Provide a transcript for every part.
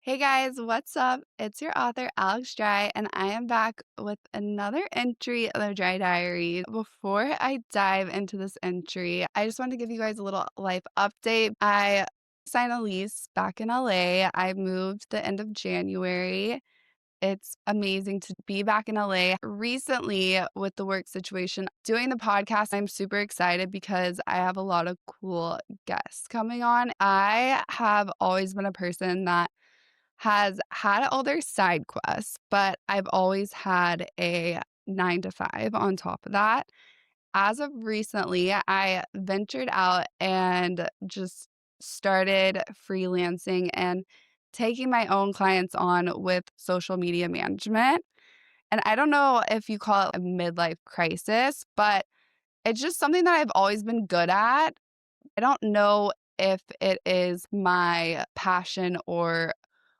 Hey guys, what's up? It's your author, Alex Dry, and I am back with another entry of the Dry Diary. Before I dive into this entry, I just want to give you guys a little life update. I signed a lease back in LA. I moved the end of January. It's amazing to be back in LA. Recently, with the work situation, doing the podcast, I'm super excited because I have a lot of cool guests coming on. I have always been a person that has had all their side quests, but I've always had a 9 to 5 on top of that. As of recently, I ventured out and just started freelancing and taking my own clients on with social media management. And I don't know if you call it a midlife crisis, but it's just something that I've always been good at. I don't know if it is my passion or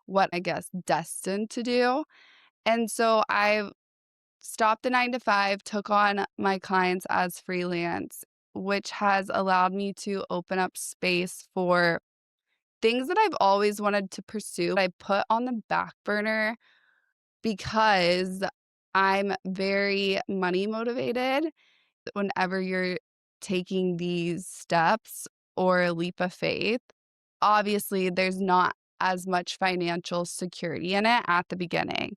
what I guess destined to do. And so I stopped the 9 to 5, took on my clients as freelance, which has allowed me to open up space for things that I've always wanted to pursue. I put on the back burner because I'm very money motivated. Whenever you're taking these steps or a leap of faith, obviously there's not as much financial security in it at the beginning,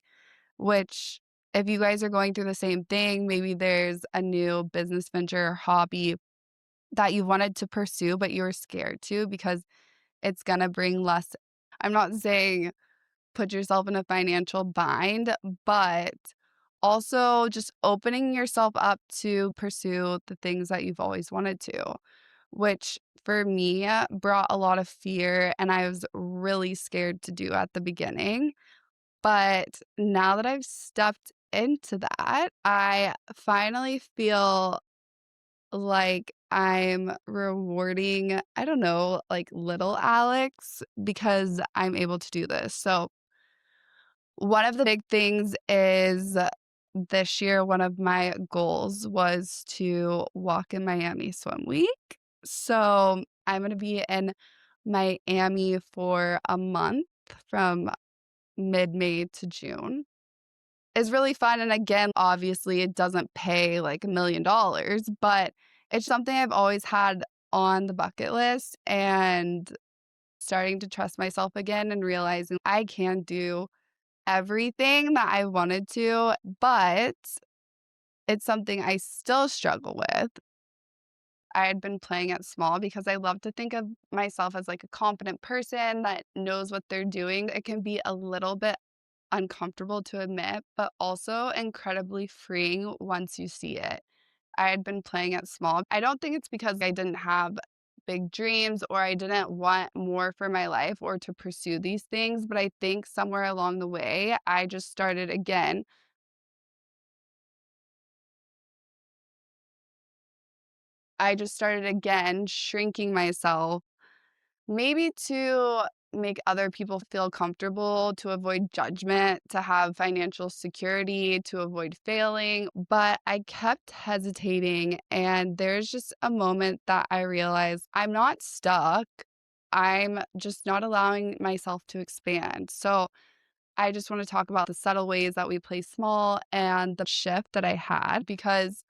which if you guys are going through the same thing, maybe there's a new business venture or hobby that you wanted to pursue, but you're scared to because it's going to bring less. I'm not saying put yourself in a financial bind, but also just opening yourself up to pursue the things that you've always wanted to, which for me brought a lot of fear and I was really scared to do at the beginning. But now that I've stepped into that, I finally feel like I'm rewarding, I don't know, like little Alex because I'm able to do this. So one of the big things is this year, one of my goals was to walk in Miami Swim Week. So I'm going to be in Miami for a month from mid May to June. It's really fun. And again, obviously, it doesn't pay like $1 million, but it's something I've always had on the bucket list and starting to trust myself again and realizing I can do everything that I wanted to, but it's something I still struggle with. I had been playing it small because I love to think of myself as like a confident person that knows what they're doing. It can be a little bit uncomfortable to admit, but also incredibly freeing once you see it. I had been playing it small. I don't think it's because I didn't have big dreams or I didn't want more for my life or to pursue these things, but I think somewhere along the way, I just started again shrinking myself, maybe to make other people feel comfortable, to avoid judgment, to have financial security, to avoid failing. But I kept hesitating. And there's just a moment that I realized I'm not stuck. I'm just not allowing myself to expand. So I just want to talk about the subtle ways that we play small and the shift that I had because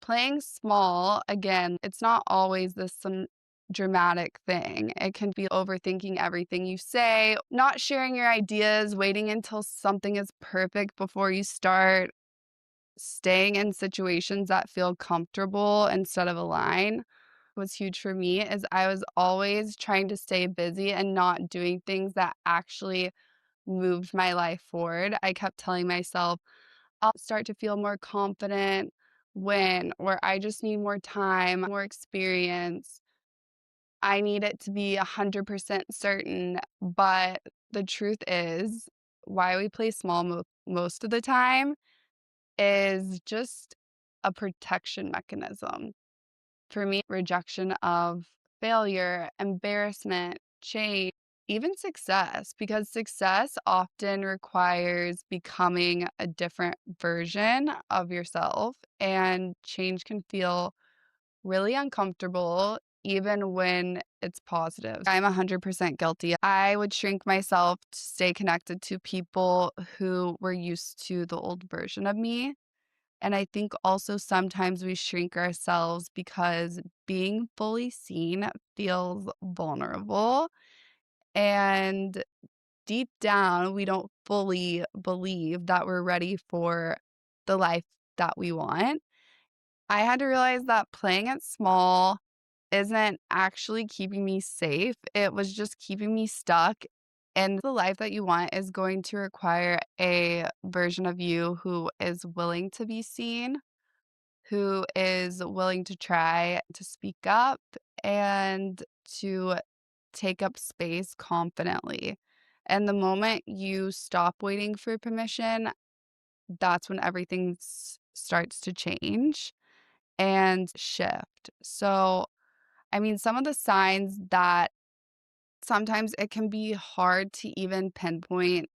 playing small, again, it's not always this some dramatic thing. It can be overthinking everything you say, not sharing your ideas, waiting until something is perfect before you start, staying in situations that feel comfortable instead of align. What's huge for me is I was always trying to stay busy and not doing things that actually moved my life forward. I kept telling myself, I'll start to feel more confident when, or I just need more time, more experience. I need it to be 100% certain. But the truth is, why we play small most of the time is just a protection mechanism. For me, rejection of failure, embarrassment, change, even success, because success often requires becoming a different version of yourself, and change can feel really uncomfortable. even when it's positive. I'm 100% guilty. I would shrink myself to stay connected to people who were used to the old version of me. And I think also sometimes we shrink ourselves because being fully seen feels vulnerable. And deep down, we don't fully believe that we're ready for the life that we want. I had to realize that playing it small isn't actually keeping me safe. It was just keeping me stuck. And the life that you want is going to require a version of you who is willing to be seen, who is willing to try to speak up and to take up space confidently. And the moment you stop waiting for permission, that's when everything starts to change and shift. So, I mean, some of the signs that sometimes it can be hard to even pinpoint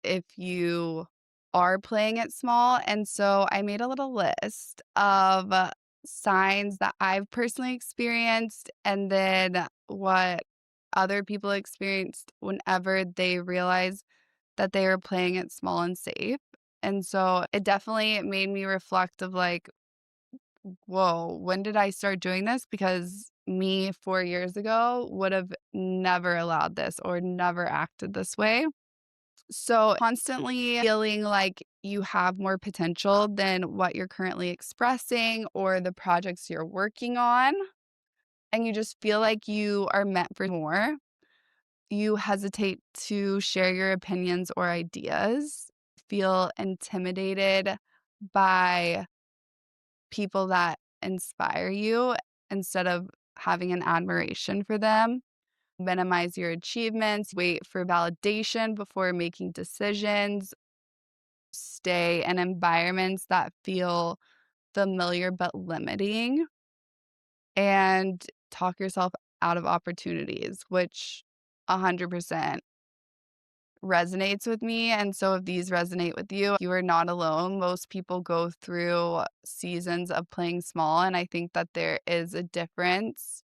if you are playing it small. And so I made a little list of signs that I've personally experienced and then what other people experienced whenever they realize that they were playing it small and safe. And so it definitely made me reflect of like, whoa, when did I start doing this? Because me 4 years ago would have never allowed this or never acted this way. So constantly feeling like you have more potential than what you're currently expressing or the projects you're working on, and you just feel like you are meant for more. You hesitate to share your opinions or ideas, feel intimidated by people that inspire you instead of having an admiration for them, minimize your achievements, wait for validation before making decisions, stay in environments that feel familiar but limiting, and talk yourself out of opportunities, which 100% resonates with me. And so, if these resonate with you, you are not alone. Most people go through seasons of playing small, and I think that there is a difference.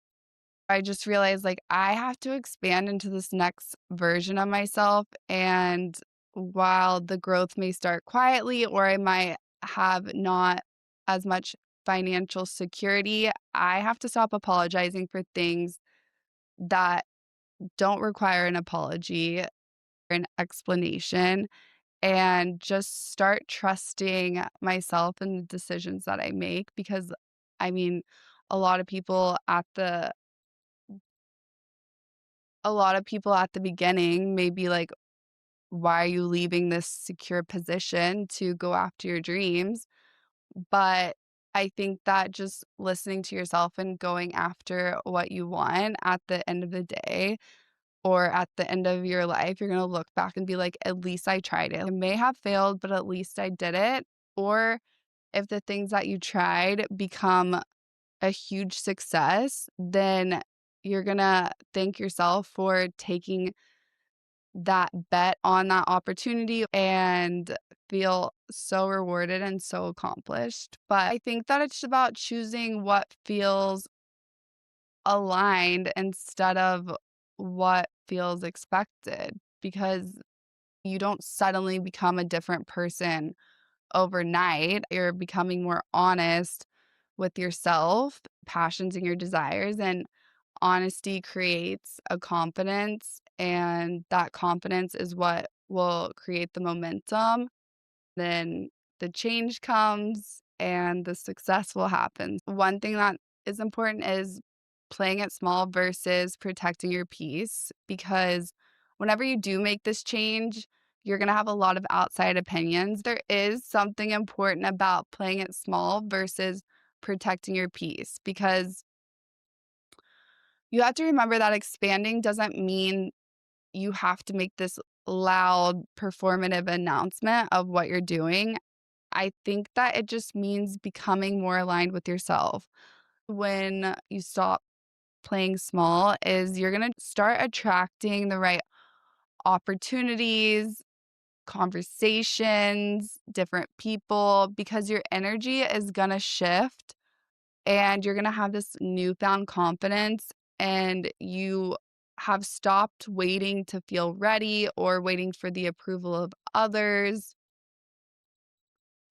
I just realized, like, I have to expand into this next version of myself, and while the growth may start quietly or I might have not as much financial security, I have to stop apologizing for things that don't require an apology or an explanation, and just start trusting myself and the decisions that I make because, I mean, a lot of people at the a lot of people at the beginning may be like, "Why are you leaving this secure position to go after your dreams?" But I think that just listening to yourself and going after what you want at the end of the day or at the end of your life, you're gonna look back and be like, "At least I tried it. It may have failed, but at least I did it." Or if the things that you tried become a huge success, then you're gonna thank yourself for taking that bet on that opportunity and feel so rewarded and so accomplished. But I think that it's about choosing what feels aligned instead of what feels expected because you don't suddenly become a different person overnight. You're becoming more honest with yourself, passions, and your desires. And honesty creates a confidence, and that confidence is what will create the momentum. Then the change comes and the success will happen. One thing that is important is playing it small versus protecting your peace because whenever you do make this change, you're going to have a lot of outside opinions. There is something important about playing it small versus protecting your peace because you have to remember that expanding doesn't mean you have to make this loud performative announcement of what you're doing. I think that it just means becoming more aligned with yourself. When you stop playing small is you're going to start attracting the right opportunities, conversations, different people because your energy is going to shift and you're gonna have this newfound confidence, and you have stopped waiting to feel ready or waiting for the approval of others,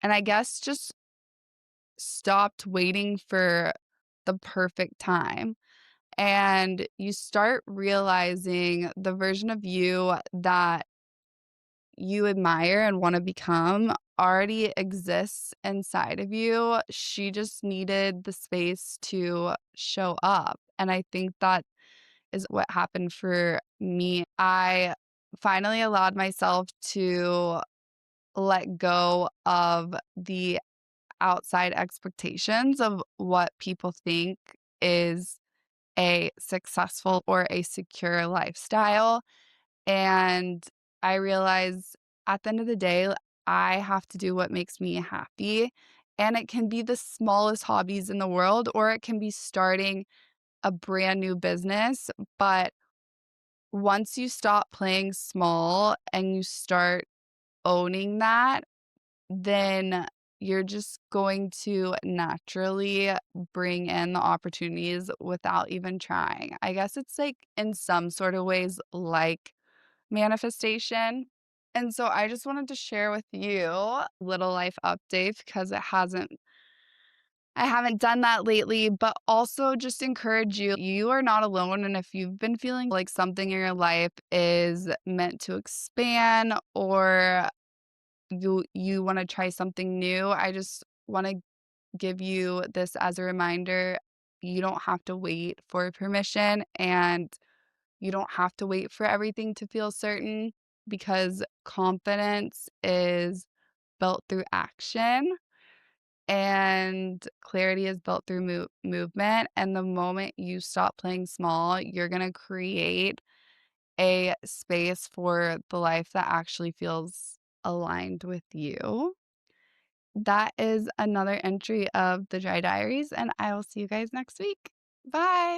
and I guess just stopped waiting for the perfect time. And you start realizing the version of you that you admire and wanna become already exists inside of you. She just needed the space to show up, and I think that is what happened for me. I finally allowed myself to let go of the outside expectations of what people think is a successful or a secure lifestyle. And I realize at the end of the day, I have to do what makes me happy. And it can be the smallest hobbies in the world, or it can be starting a brand new business. But once you stop playing small and you start owning that, then you're just going to naturally bring in the opportunities without even trying. I guess it's like in some sort of ways like manifestation. And so I just wanted to share with you a little life update because I haven't done that lately, but also just encourage you. You are not alone. And if you've been feeling like something in your life is meant to expand, or you want to try something new, I just want to give you this as a reminder. You don't have to wait for permission, and you don't have to wait for everything to feel certain, because confidence is built through action and clarity is built through movement. And the moment you stop playing small, you're going to create a space for the life that actually feels aligned with you. That is another entry of the Dry Diaries, and I will see you guys next week. Bye.